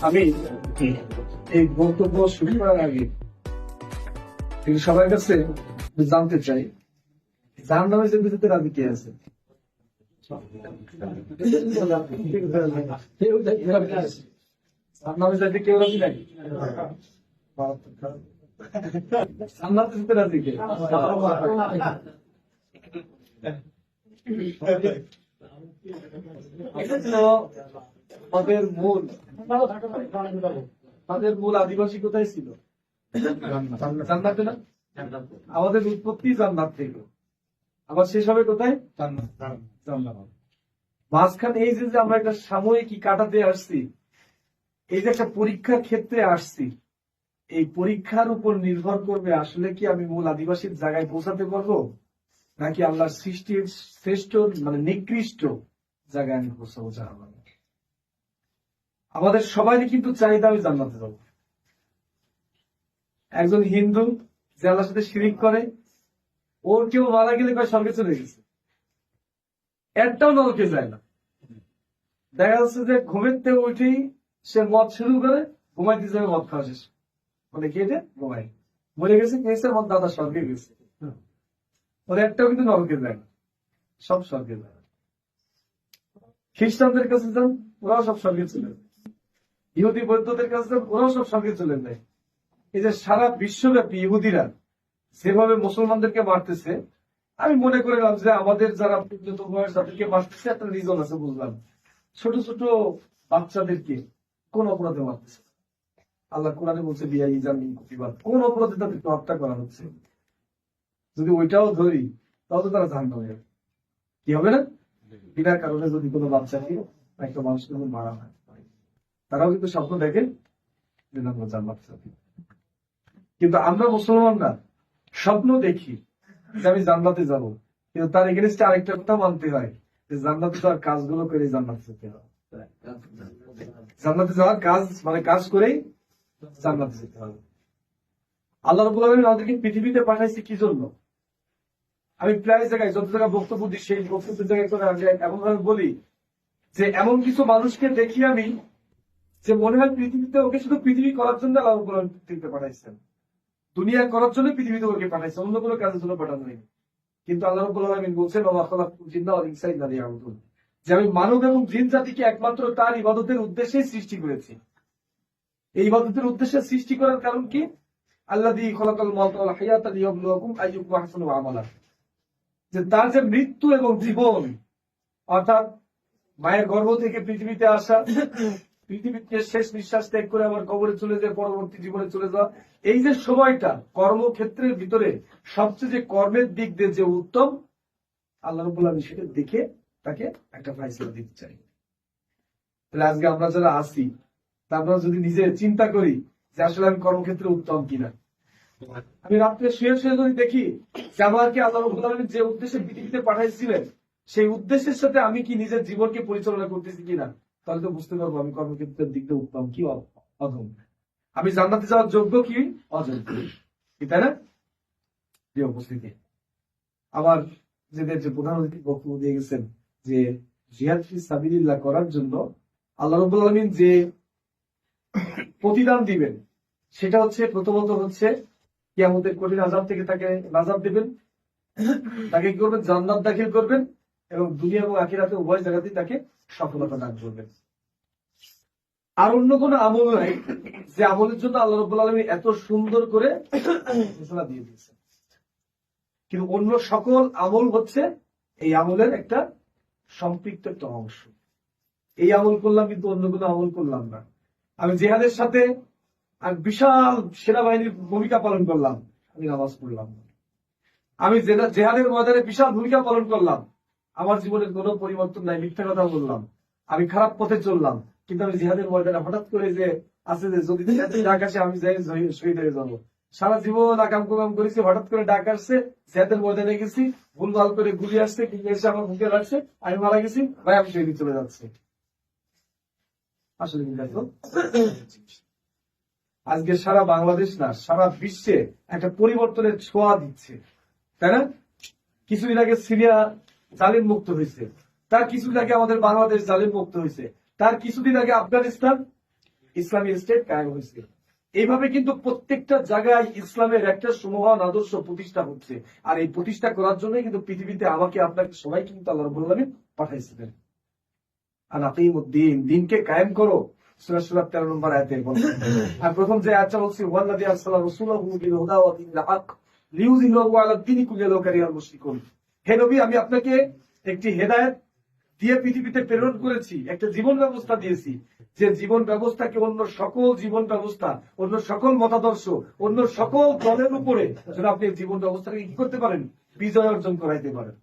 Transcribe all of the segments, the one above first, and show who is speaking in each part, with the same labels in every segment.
Speaker 1: আমি এই বক্তব্য শুরু করার আগে সবার কাছে জানতে চাই, জাহান্নামে যেতে রাজি কে আছে? জাহান্নামে যাইতে কেউ রাজি নাই? জান্নাতে যেতে রাজি কে? তাদের মূল আদিবাসী কোথায় ছিল? জান্নাতে না? আমাদের উৎপত্তি জান্নাত থেকে, আবার শেষ হবে কোথায়? মাঝখানে এই যে আমরা একটা সাময়িক কাটাতে আসছি, এই যে একটা পরীক্ষার ক্ষেত্রে আসছি, এই পরীক্ষার উপর নির্ভর করবে আসলে কি আমি মূল আদিবাসীর জায়গায় পৌঁছাতে পারবো, নাকি আল্লাহর সৃষ্টির শ্রেষ্ঠ মানে নিকৃষ্ট জায়গায় আমি পৌঁছাবো। আমাদের সবাই কিন্তু চাহিদা আমি জান্নাতে যাবো। একজন হিন্দু যে আল্লাহর সাথে শিরিক করে, ওর কেউ মারা গেলে কয় স্বর্গে চলে গেছে, একটাও নরকে যায় না। দেখা যাচ্ছে যে ঘুমের থেকে উঠেই সে মদ শুরু করে, ঘুমাইতে যাবে মদ খাওয়া শেষ মানে কেটে ঘুমাই, মরে গেছে খেয়েছে মদ, দাদা স্বর্গে গেছে। ওর একটাও কিন্তু নরকে যায় না, সব স্বর্গে যায়। খ্রিস্টানদের কাছে যান, ওরাও সব স্বর্গে চলে যায়। ইহুদি বৌদ্ধদের কাছে যান, ওরাও সব স্বর্গে চলে যায়। এই যে সারা বিশ্বব্যাপী ইহুদিরা যেভাবে মুসলমানদেরকে মারতেছে, আমি মনে করলাম যে আমাদের যারা বয়স তাদেরকে মারতেছে একটা রিজন আছে, বুঝলাম। ছোট ছোট বাচ্চাদেরকে কোন অপরাধে মারতেছে? আল্লাহ কোরআনে বলছে বিয়াই জামিন প্রতিবাদ, কোন অপরাধে তাদেরকে হত্যা করা হচ্ছে? যদি ওইটাও ধরি তাহলে তারা জাহান্নামে যাবে। কি হবে না? বিনার কারণে যদি কোনো বাচ্চাকে একটা মানুষকে মারা হয়, তারাও কিন্তু স্বপ্ন দেখেন যে আমরা জান্নাত যাবো। কিন্তু আমরা মুসলমানরা স্বপ্ন দেখি যে আমি জান্নাতে যাব, কিন্তু তার এগেনস্টে আরেকটা কথা মানতে হয় যে জান্নাতে যাওয়ার কাজগুলো করে জান্নাতে যেতে হবে। জান্নাতে যাওয়ার কাজ মানে কাজ করেই জান্নাতে যেতে হবে। আল্লাহ রাব্বুল আলামিন আমাদেরকে পৃথিবীতে পাঠাইছে কি জন্য? আমি প্রায় জায়গায় যত জায়গায় বক্তব্য দিই, সেই বক্তব্যের জায়গায় করে আমি এমন ভাবে বলি যে এমন কিছু মানুষকে দেখি আমি যে মনে হয় পৃথিবীতে ওকে শুধু পৃথিবী করার জন্য আল্লাহ রাব্বুল আলামিন পৃথিবীতে পাঠাইছেন, দুনিয়া করার জন্য পৃথিবীতে ওকে পাঠাইছে, অন্য কোনো কাজের জন্য পাঠানো হয়নি। কিন্তু আল্লাহ রাব্বুল আলামিন বলছেন ওয়া মা খালাকতুল জিন্না ওয়াল ইনসা ইল্লা লিয়াবুদুন, যে আমি মানব এবং জিন জাতিকে একমাত্র তার ইবাদতের উদ্দেশ্যেই সৃষ্টি করেছি। এই ইবাদতের উদ্দেশ্যে সৃষ্টি করার কারণ কি? আল্লাযী খালাকাল মাউতা ওয়াল হায়াতা লিয়াবলুয়াকুম আইয়ুকুম আহসানু আমালা, যে তার যে মৃত্যু এবং জীবন, অর্থাৎ মায়ের গর্ভ থেকে পৃথিবীতে আসা, পৃথিবীতে শেষ নিঃশ্বাস ত্যাগ করে আবার কবরে চলে যায়, পরবর্তী জীবনে চলে যাওয়া, এই যে সময়টা কর্মক্ষেত্রের ভিতরে সবচেয়ে যে কর্মের দিক দিয়ে যে উত্তম, আল্লাহ রাব্বুল আলামিন সেটা দেখে তাকে একটা ফায়সালা দিতে চাই। তাহলে আজকে আমরা যারা আছি, আমরা যদি নিজে চিন্তা করি যে আসলে আমি কর্মক্ষেত্রে উত্তম কিনা। আমি রাত্রে শুয়ে শুয়ে যদি দেখি যে আমাকে আল্লাহ রাব্বুল আলামিন যে উদ্দেশ্যে পৃথিবীতে পাঠাইছিলেন, সেই উদ্দেশ্যের সাথে আমি কি নিজের জীবনকে পরিচালনা করতেছি কিনা, তাহলে তো বুঝতে পারবো আমি কর্মক্ষেত্রের দিক দিয়ে উত্তম কি অধম, আমি জান্নাতে যাওয়ার যোগ্য কি অযোগ্য, তাই না? প্রিয় উপস্থিতি, আবার যে প্রধান অতিথি বক্তব্য দিয়ে গেছেন যে জিহাদ ফি সাবিলিল্লাহ করার জন্য আল্লাহ রাব্বুল আলামিন যে প্রতিদান দিবেন, সেটা হচ্ছে প্রথমত হচ্ছে কিয়ামতের কঠিন আযাব থেকে তাকে নাজাত দিবেন, তাকে কি করবেন? জান্নাত দাখিল করবেন, এবং দুনিয়া এবং আখিরাতে উভয় জায়গাতেই তাকে সফলতা দান করবেন। আর অন্য কোন আমল নাই যে আমলের জন্য আল্লাহ রাব্বুল আলামিন এত সুন্দর করে ঘোষণা দিয়ে দিয়েছেন। কিন্তু অন্য সকল আমল হচ্ছে এই আমলের একটা সম্পৃক্ত একটা অংশ। এই আমল করলাম কিন্তু অন্য কোনো আমল করলাম না। আমি জিহাদের সাথে আমি বিশাল সেনাবাহিনীর ভূমিকা পালন করলাম, আমি নামাজ পড়লাম না। আমি জেহাদের ময়দানে বিশাল ভূমিকা পালন করলাম, আমার জীবনের কোনো পরিবর্তন নাই, মিথ্যা কথা বললাম, আমি খারাপ পথে চললাম, কিন্তু আমি জিহাদের ময়দানে হঠাৎ করে যে আছে যে যদি ডাক আসে আমি যাই শহীদ হয়ে যাবো। সারা জীবন আকাম কুকাম করেছি, হঠাৎ করে ডাক আসছে, জিহাদের ময়দানে গেছি, ভুলভাল করে গুলি আসছে, কিন্তু এসে আমার মুখে লাগছে, আমি মারা গেছি, ভাই আমি শহীদ চলে যাচ্ছে। আসলে আজকে সারা বাংলাদেশ না, সারা বিশ্বে একটা পরিবর্তনের ছোঁয়া দিচ্ছে, তাই না? কিছুদিন আগে সিরিয়া জালিম মুক্ত হয়েছে, তার কিছুদিন আগে আমাদের বাংলাদেশ জালিম মুক্ত হয়েছে, তার কিছুদিন আগে আফগানিস্তান ইসলামী স্টেট কায়েম হয়েছে। এইভাবে কিন্তু প্রত্যেকটা জায়গায় ইসলামের একটা সমহান আদর্শ প্রতিষ্ঠা হচ্ছে। আর এই প্রতিষ্ঠা করার জন্য কিন্তু পৃথিবীতে আমাকে আপনাকে সবাই কিন্তু আল্লাহ রাব্বুল আলামিন পাঠাইছিলেন। আর আকিমুদ্দিন, দিনকে কায়েম করো, সূরা সূরা 13 নম্বর আয়াতে বলা। আর প্রথম যে আয়াতটা বলছি ওয়াল্লাযী আরসালা রাসূলাহু বিল হুদা ওয়া দিনিল হক লিইয়ুযহিরাহু আলা দ্বীনি কুল্লিহি ওয়ালাউ কারিহাল মুশরিকুন। হে নবী, আমি আপনাকে একটি হেদায়েত দিয়ে পৃথিবীতে প্রেরণ করেছি, একটা জীবন ব্যবস্থা দিয়েছি, যে জীবন ব্যবস্থাকে অন্য সকল জীবন ব্যবস্থা, অন্য সকল মতাদর্শ, অন্য সকল দলের উপরে যেন আপনি জীবন ব্যবস্থাকে কি করতে পারেন, বিজয় অর্জন করাইতে পারেন।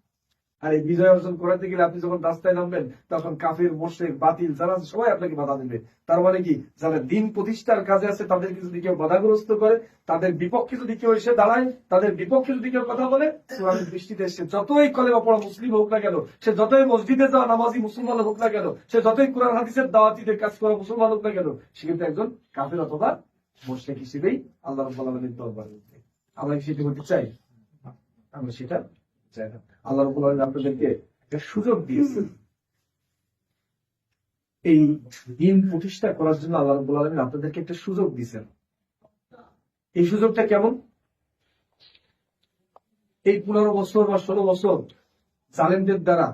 Speaker 1: আর এই বিজয় অর্জন করাতে গেলে আপনি যখন রাস্তায় নামবেন তখন কাফির, মুশরিক, বাতিল যারা সবাই আপনাকে বাধা দেবে। তার মানে কি, যারা দিন প্রতিষ্ঠার কাজে আছে তাদেরকে যদি কেউ বাধাগ্রস্ত করে, তাদের বিপক্ষে যদি কেউ এসে দাঁড়ায়, তাদের বিপক্ষে যদি কেউ কথা বলে, কোরআনের দৃষ্টিতে সে যতই কলেমা পড়া মুসলিম হোক না কেন, সে যতই মসজিদে যাওয়া নামাজি মুসলমান হোক না কেন, সে যতই কোরআন হাদিসের দাওয়াতীদের কাজ করা মুসলমান হোক না কেন, সে কিন্তু একজন কাফির অথবা মুশরিক হিসেবেই আল্লাহ রাব্বুল আলামিনের দরবারে। আমরা কি সেটা করতে চাই? আমরা সেটা চাই না। আল্লাহ রাব্বুল আলামিন আপনাদেরকে একটা সুযোগ দিয়েছেন এই দিন প্রতিষ্ঠা করার জন্য। আল্লাহ রাব্বুল আলামিন আপনাদেরকে একটা সুযোগ দিয়েছেন। এই সুযোগটা কেমন? এই 15 বছর বা 16 বছর জালেমদের দ্বারা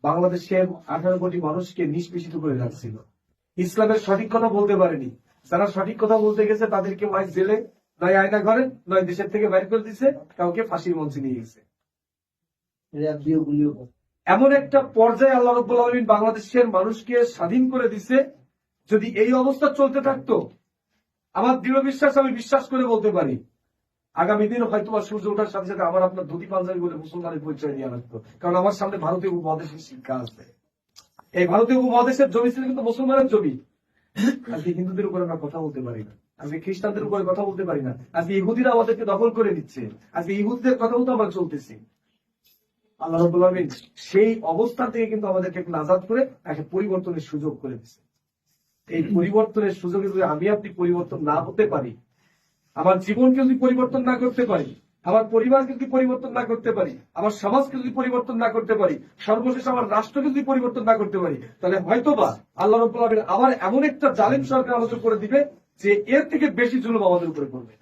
Speaker 1: বাংলাদেশের 18 কোটি মানুষকে নিষ্পেষিত করে রাখছিল। ইসলামের সঠিক কথা বলতে পারেনি। যারা সঠিক কথা বলতে গেছে তাদেরকে হয় জেলে, নয় আয়না ঘরে, নয় দেশের থেকে বাইর করে দিছে, কাউকে ফাঁসির মঞ্চে নিয়ে গেছে। এমন একটা পর্যায়ে আল্লাহ রাব্বুল আলামিন বাংলাদেশের মানুষকে স্বাধীন করে দিছে। যদি এই অবস্থা চলতে থাকতো, আমার দৃঢ় বিশ্বাস, আমি বিশ্বাস করে বলতে পারি, আগামী দিন হয়তো বা সূর্য ওঠার সাথে সাথে আমার আপনার ধুতি পাঞ্জাবি বলে মুসলমানের পরিচয় দিয়ে রাখতো। কারণ আমার সামনে ভারতীয় উপমহাদেশের শিক্ষা আছে। এই ভারতীয় উপমহাদেশের জমি ছিল কিন্তু মুসলমানের জমি। আজকে হিন্দুদের উপরে আমরা কথা বলতে পারি না, আজকে খ্রিস্টানদের উপরে কথা বলতে পারি না, আজকে ইহুদিরা আমাদেরকে দখল করে নিচ্ছে, আজকে ইহুদিদের কথা বলতে আমরা চলতেছি। আল্লাহ রাব্বুল আলামিন সেই অবস্থা থেকে কিন্তু আমাদেরকে একটু আজাদ করে একটা পরিবর্তনের সুযোগ করে দিচ্ছে। এই পরিবর্তনের সুযোগে যদি আমি আপনি পরিবর্তন না হতে পারি, আমার জীবনকে যদি পরিবর্তন না করতে পারি, আমার পরিবারকে যদি পরিবর্তন না করতে পারি, আমার সমাজকে যদি পরিবর্তন না করতে পারি, সর্বশেষ আমার রাষ্ট্রকে যদি পরিবর্তন না করতে পারি, তাহলে হয়তোবা আল্লাহ রাব্বুল আলামিন আবার এমন একটা জালিম সরকার আমাদের করে দিবে যে এর থেকে বেশি জুলুম আমাদের উপরে করবে।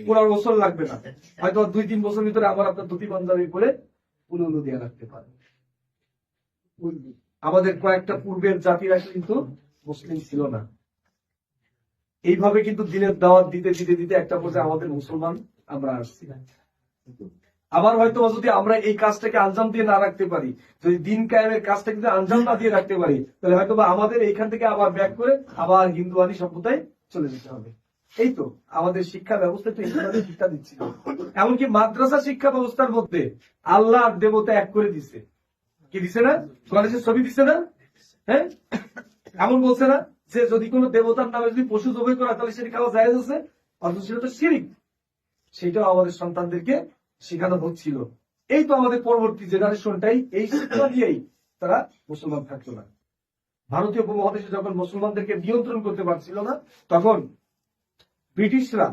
Speaker 1: 15 বছর লাগবে না, হয়তো 2-3 বছর ভিতরে আমার আপনার ধুতি পাঞ্জাবি পরে উলুলু দিয়ে রাখতে পারে। আমাদের কয়েকটা পূর্বের জাতিরা কিন্তু মুসলিম ছিল না। এইভাবে কিন্তু দিনের দাওয়াত দিতে দিতে দিতে একটা পর্যায়ে আমাদের মুসলমান আমরা আসছি। আবার হয়তো যদি আমরা এই কাজটাকে আঞ্জাম দিয়ে না রাখতে পারি, যদি দিন কায়েমের কাজটাকে যদি আঞ্জাম না দিয়ে রাখতে পারি, তাহলে হয়তো আমাদের এইখান থেকে আবার ব্যাক করে আবার হিন্দুয়ানি সভ্যতায় চলে যেতে হবে। এই তো আমাদের শিক্ষা ব্যবস্থা তো এইভাবে শিক্ষা দিচ্ছিল। এমনকি মাদ্রাসা শিক্ষা ব্যবস্থার মধ্যে আল্লাহ আর দেবতা এক করে দিছে। কি দিছে না? গণেশের ছবি দিছে না? হ্যাঁ, এমন বলছে না যে যদি কোনো দেবতার নামে যদি পশু জবাই করা তাহলে সেটা খাওয়া জায়েজ আছে, অথচ সেটা তো শিরক। সেটাও আমাদের সন্তানদেরকে শেখানো হচ্ছিল। এই তো আমাদের পরবর্তী জেনারেশনটাই এই শিক্ষা দিয়েই তারা মুসলমান থাকতো না। ভারতীয় উপমহাদেশে যখন মুসলমানদেরকে নিয়ন্ত্রণ করতে পারছিল না, তখন ব্রিটিশরা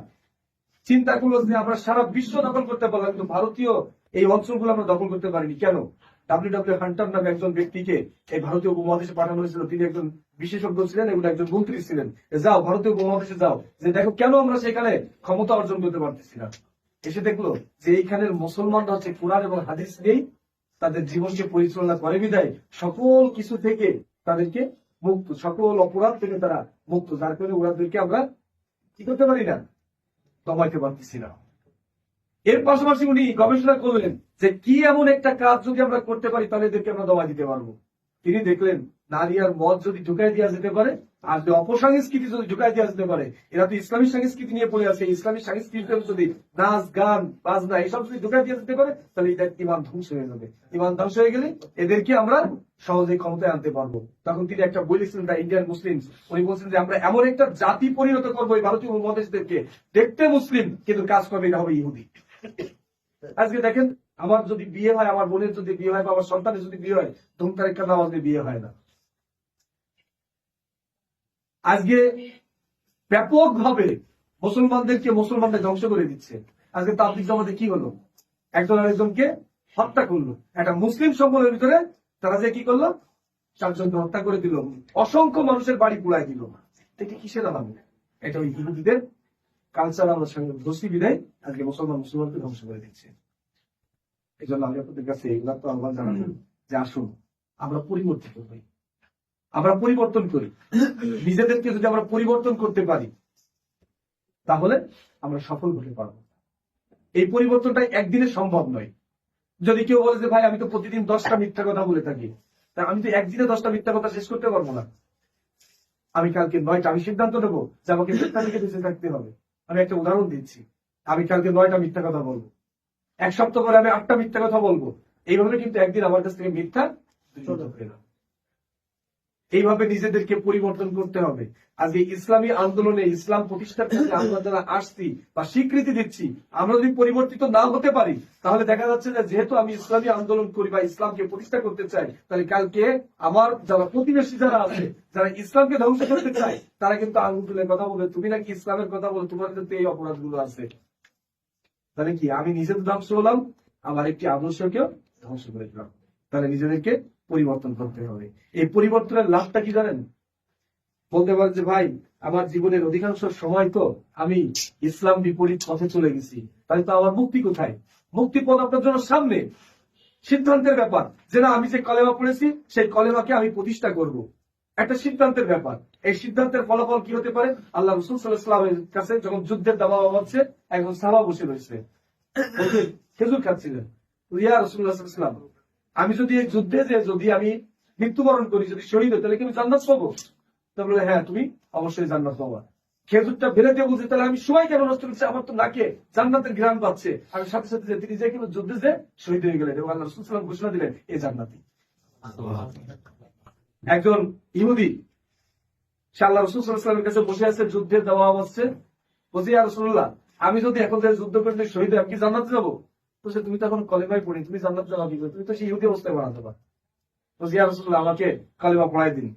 Speaker 1: চিন্তা করলো যে আমরা সারা বিশ্ব দখল করতে পারলাম, কিন্তু ভারতীয় এই অঞ্চলগুলো আমরা দখল করতে পারিনি। কেন? ডব্লিউ হান্টার নামে একজন ব্যক্তিকে এই ভারতীয় উপমহাদেশে পাঠানো হয়েছিল। তিনি একজন বিশেষজ্ঞ ছিলেন এবং একজন মন্ত্রী ছিলেন। যাও ভারতীয় উপমহাদেশে যাও, যে দেখো কেন আমরা সেখানে ক্ষমতা অর্জন করতে পারতেছি না। এসে দেখলো যে এইখানের মুসলমানরা হচ্ছে কোরআন এবং হাদিস নিয়েই তাদের জীবনকে পরিচালনা করে, বিদায় সকল কিছু থেকে তাদেরকে মুক্ত, সকল অপরাধ থেকে তারা মুক্ত, যার কারণে ওরাদেরকে আমরা কি করতে পারি না, দমাইতে পারতেছি না। এর পাশাপাশি উনি গবেষণা করলেন যে কি এমন একটা কাজ যদি আমরা করতে পারি তাহলে এদেরকে আমরা দমাই দিতে পারবো। তিনি দেখলেন নারী আর মদ যদি ঢুকাই দেওয়া যেতে পারে, আর অপসংস্কৃতি যদি ঢুকাই দেওয়া যেতে পারে, এরা তো ইসলামী সংস্কৃতি নিয়ে পড়ে আছে, ইসলামী সংস্কৃতিতে যদি নাচ গান বাজনা এসব যদি ঢুকাই দেওয়া যেতে পারে, তাহলে এদের ইমান ধ্বংস হয়ে যাবে। ইমান ধ্বংস হয়ে গেলে এদেরকে আমরা সহজেই ক্ষমতায় আনতে পারবো। তখন তিনি একটা বই লিখছিলেন, দ্য ইন্ডিয়ান মুসলিম। উনি বলছেন যে আমরা এমন একটা জাতি পরিণত করবো এই ভারতীয় উপমহাদেশদেরকে, দেখতে মুসলিম কিন্তু কাজ করবে এটা হবে ইহুদি। আজকে দেখেন, আমার যদি বিয়ে হয়, আমার বোনের যদি বিয়ে হয়, বা আমার সন্তানের যদি বিয়ে হয়, ধুমতারেক্কা নামাজ দিয়ে বিয়ে হয় না। আজকে ব্যাপকভাবে মুসলমানদের ধ্বংস করে দিচ্ছে। আজকে তাবলীগ জামাতে কি হলো? একজন আরেকজনকে হত্যা করলো। একটা মুসলিম সম্প্রদায়ের ভিতরে তারা যে কি করলো, চারজনকে হত্যা করে দিল, অসংখ্য মানুষের বাড়ি পুড়ায় দিল, এটা কিসের আলাম? এটা ওই ইহুদিদের কালচার আমরা সঙ্গে ধসি বিদায় আজকে মুসলমানকে ধ্বংস করে দিচ্ছে। এই জন্য আমি আপনাদের কাছে এগুলা তো আহ্বান জানাবো যে আসুন আমরা পরিবর্তিত হই, আমরা পরিবর্তন করি। নিজেদেরকে যদি আমরা পরিবর্তন করতে পারি তাহলে আমরা সফল হতে পারবো। এই পরিবর্তনটা একদিনে সম্ভব নয়। যদি কেউ বলে যে ভাই আমি তো প্রতিদিন 10টা মিথ্যা কথা বলে থাকি, তা আমি তো একদিনে 10টা মিথ্যা কথা শেষ করতে পারবো না। আমি কালকে 9টা, আমি সিদ্ধান্ত নেবো যে আমাকে মিথ্যা থেকে বেঁচে থাকতে হবে। আমি একটা উদাহরণ দিচ্ছি, আমি কালকে 9টা মিথ্যা কথা বলবো, এক সপ্তাহ পরে আমি 8টা মিথ্যা কথা বলবো। এইভাবে কিন্তু একদিন আমার কাছ থেকে মিথ্যা এইভাবে নিজেদেরকে পরিবর্তন করতে হবে। আজকে ইসলামী আন্দোলনে ইসলাম প্রতিষ্ঠার ক্ষেত্রে আমরা যারা আসছি বা স্বীকৃতি দিচ্ছি, আমরা যদি পরিবর্তিত না হতে পারি তাহলে দেখা যাচ্ছে যে যেহেতু আমি ইসলামী আন্দোলন করি বা ইসলামকে প্রতিষ্ঠা করতে চাই, তাহলে কালকে আমার যারা প্রতিবেশী যারা আছে, যারা ইসলামকে ধ্বংস করতে চায়, তারা কিন্তু আঙুল তুলে কথা বলবে তুমি নাকি ইসলামের কথা বলো, তোমার কিন্তু এই অপরাধগুলো আছে। তাহলে কি আমি নিজে তো ধ্বংস হলাম, আমার একটি আদর্শকেও ধ্বংস করে দিলাম। তাহলে নিজেদেরকে পরিবর্তন করতে হবে। এই পরিবর্তনের লাভটা কি জানেন? বলতে পারেন যে ভাই আমার জীবনের অধিকাংশ সময় তো আমি ইসলাম বিপরীত পথে চলে গেছি, তাহলে তো আমার মুক্তি কোথায়? মুক্তি পথ আপনার জন্য সামনে। সিদ্ধান্তের ব্যাপার যে না আমি যে কলেমা পড়েছি সেই কলেমাকে আমি প্রতিষ্ঠা করব, একটা সিদ্ধান্তের ব্যাপার। এই সিদ্ধান্তের ফলাফল কি হতে পারে? আল্লাহ রাসূল সাল্লাল্লাহু আলাইহি ওয়াসাল্লামের কাছে যখন যুদ্ধের দাবা হচ্ছে, একজন সাহাবা বসে রয়েছে, খেজুর খাচ্ছিলেন। ইয়া রাসূলুল্লাহ সাল্লাল্লাহু আলাইহি ওয়াসাল্লাম, আমি যদি এই যুদ্ধে যে যদি আমি মৃত্যুবরণ করি, যদি শহীদ হই, তাহলে কি আমি জান্নাত পাবো? তো বলে হ্যাঁ তুমি অবশ্যই জান্নাত পাবা। খেজুরটা ফেলে দিয়ে বলছে তাহলে আমি সময় কেন নষ্ট করছি, আমার তো নাকে জান্নাতের ঘ্রাণ পাচ্ছে। আমি সাথে সাথে তিনি যে কিন্তু যুদ্ধে যে শহীদ হয়ে গেলেন এবং আল্লাহ রাসূল সাল্লাল্লাহু আলাইহি ওয়াসাল্লাম ঘোষণা দিলেন এ জান্নাতি। একজন ইহুদি সে আল্লাহ রাসূল সাল্লাল্লাহু আলাইহি ওয়াসাল্লামের কাছে বসে আছে, যুদ্ধের দাওয়া হচ্ছে, বলছে ইয়া রাসূলুল্লাহ আমি যদি এখন থেকে যুদ্ধ করতে শহীদ হই আমি কি জান্নাতে যাবো? বলছে তুমি তো এখন কলেমাই পড়ি, তুমি জান্নাত যাবা কি করে? তুমি তো সেই ইহুদি অবস্থায় বানাতে পারো। বলছে ইয়া রাসূলুল্লাহ আমাকে কালেমা পড়াই দিন।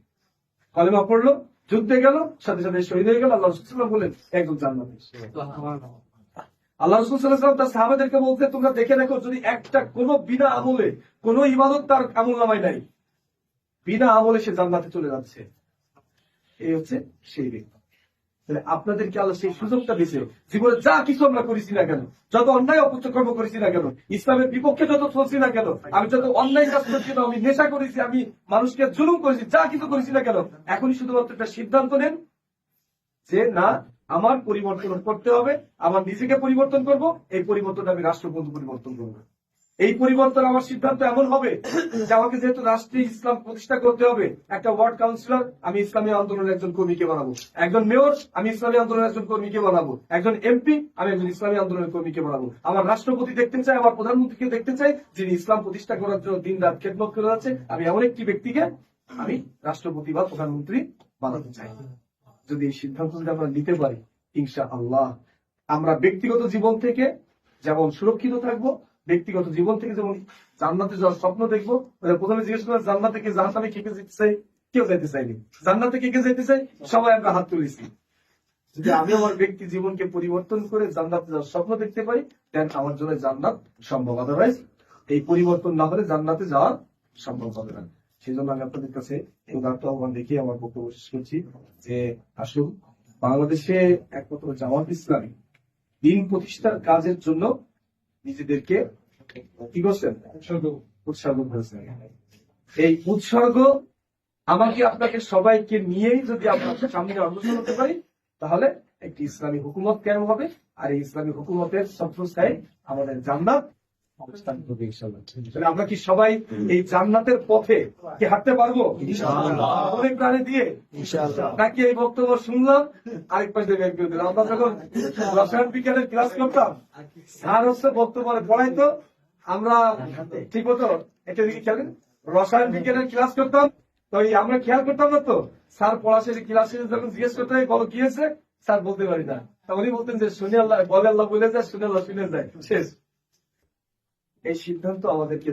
Speaker 1: কালেমা পড়লো, যুদ্ধে গেল, সাথে সাথে শহীদ হয়ে গেল। আল্লাহ রাসূল সাল্লাল্লাহু আলাইহি ওয়াসাল্লাম বললেন একজন জান্নাতি। আল্লাহ রাসূল সাল্লাল্লাহু আলাইহি ওয়াসাল্লাম তার সাহাবাদেরকে বলতে তোমরা দেখে দেখো যদি একটা কোনো বিনা আমলে কোনো ইবাদত তার আমলনামায় নাই, বিনা আমলে সে জান্নাতে চলে যাচ্ছে। এই হচ্ছে সেই ব্যক্তি। তাহলে আপনাদেরকে আল্লাহ সেই সুযোগটা দিয়েছে, জীবনে যা কিছু আমরা করেছি না কেন, যত অন্যায় অপকর্ম করেছি না কেন, ইসলামের বিপক্ষে যত চলছি না কেন, আমি যত অন্যায় কাজ করেছি না, আমি নেশা করেছি, আমি মানুষকে জুলুম করেছি, যা কিছু করেছি না কেন, এখনই শুধুমাত্র একটা সিদ্ধান্ত নেন যে না আমার পরিবর্তন করতে হবে, আমার নিজেকে পরিবর্তন করব, এই পরিবর্তনটা আমি রাষ্ট্রপতি পরিবর্তন করবো। এই পরিবর্তন আমার সিদ্ধান্ত এমন হবে যে আমাকে যেহেতু রাষ্ট্রীয় ইসলাম প্রতিষ্ঠা করতে হবে, একটা ওয়ার্ড কাউন্সিলর আমি ইসলামী আন্দোলনের একজন কর্মীকে বানাবো, একজন মেয়র আমি ইসলামী আন্দোলনের একজন কর্মীকে বানাবো, একজন এমপি আমি একজন ইসলামী আন্দোলনের কর্মীকে বানাবো। আমার রাষ্ট্রপতি দেখতে চাই, আমার প্রধানমন্ত্রীকে দেখতে চাই যিনি ইসলাম প্রতিষ্ঠা করার জন্য দিন রাত খেদমত করে যাচ্ছে, আমি এমন একটি ব্যক্তিকে আমি রাষ্ট্রপতি বা প্রধানমন্ত্রী বানাতে চাই। যদি এই সিদ্ধান্ত যদি আমরা নিতে পারি ইনশাআল্লাহ আমরা ব্যক্তিগত জীবন থেকে যেমন সুরক্ষিত থাকবো, ব্যক্তিগত জীবন থেকে যেমন জান্নাতে যাওয়ার স্বপ্ন দেখবো। প্রথমে জিজ্ঞেস করলাম জান্নাতে কে জাহান্নামে কে কে যেতে চাই? কেউ যেতে চাইনি। জান্নাতে কে কে যেতে চাই? সবাই আমরা হাত তুলেছি। যদি আমি আমার ব্যক্তি জীবনকে পরিবর্তন করে জান্নাতে যাওয়ার স্বপ্ন দেখতে পারি, দেন আমার জন্য জান্নাত সম্ভব। আদারওয়াইজ এই পরিবর্তন না হলে জান্নাতে যাওয়া সম্ভব হবে না। সেই জন্য আমি আপনাদের কাছে উদারত আহ্বান দেখিয়ে আমার বক্তব্য শেষ করছি যে আসুন বাংলাদেশে একমাত্র জামাত ইসলামী দিন প্রতিষ্ঠার কাজের জন্য নিজেদেরকে কি করছেন? উৎসর্গ করেছেন। এই উৎসর্গ আমাকে আপনাকে সবাইকে নিয়েই যদি আমরা সামনে অগ্রসর হতে পারি তাহলে একটি ইসলামী হুকুমত কায়েম হবে, আর এই ইসলামী হুকুমতের ছত্রছায়ায় আমাদের জান্নাত অবস্থান করবে ইনশাআল্লাহ। তাহলে আমরা কি সবাই এই জান্নাতের পথে কি হাঁটতে পারবো ইনশাআল্লাহ? অনেক প্রাণে দিয়ে ইনশাআল্লাহ। নাকি এই বক্তব্য শুনলাম আরেক পাশে বের করে দিলাম? আমরা যখন রসায়ন বিজ্ঞানের ক্লাস করতাম, স্যার হচ্ছে বক্তব্য পড়াইতো, আমরা ঠিক মতো একটা দিকে খেলেন রসায়ন বিজ্ঞানের ক্লাস করতাম, তো আমরা খেয়াল করতাম না তো স্যার পড়া শেষে ক্লাস শেষে যখন জিজ্ঞেস করতে হয় বলো কি হয়েছে, স্যার বলতে পারি না, তা উনি বলতেন যে শুনে আল্লাহ বলে আল্লাহ বলে যায়, শুনে আল্লাহ শুনে যায়, শেষ। এই সিদ্ধান্ত আমাদেরকে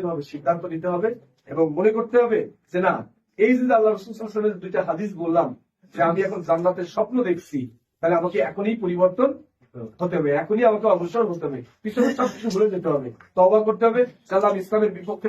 Speaker 1: ভাবে সিদ্ধান্ত নিতে হবে এবং মনে করতে হবে যে না এই যে আল্লাহ রাসূল সাল্লাল্লাহু আলাইহি ওয়াসাল্লামের দুইটা হাদিস বললাম যে আমি এখন জান্নাতের স্বপ্ন দেখছি, তাহলে আমাকে এখনই পরিবর্তন হতে হবে, এখনই আমাকে অগ্রসর হতে হবে, পিছনে সবকিছু ভুলে যেতে হবে, তওবা করতে হবে, যারা ইসলামের বিপক্ষে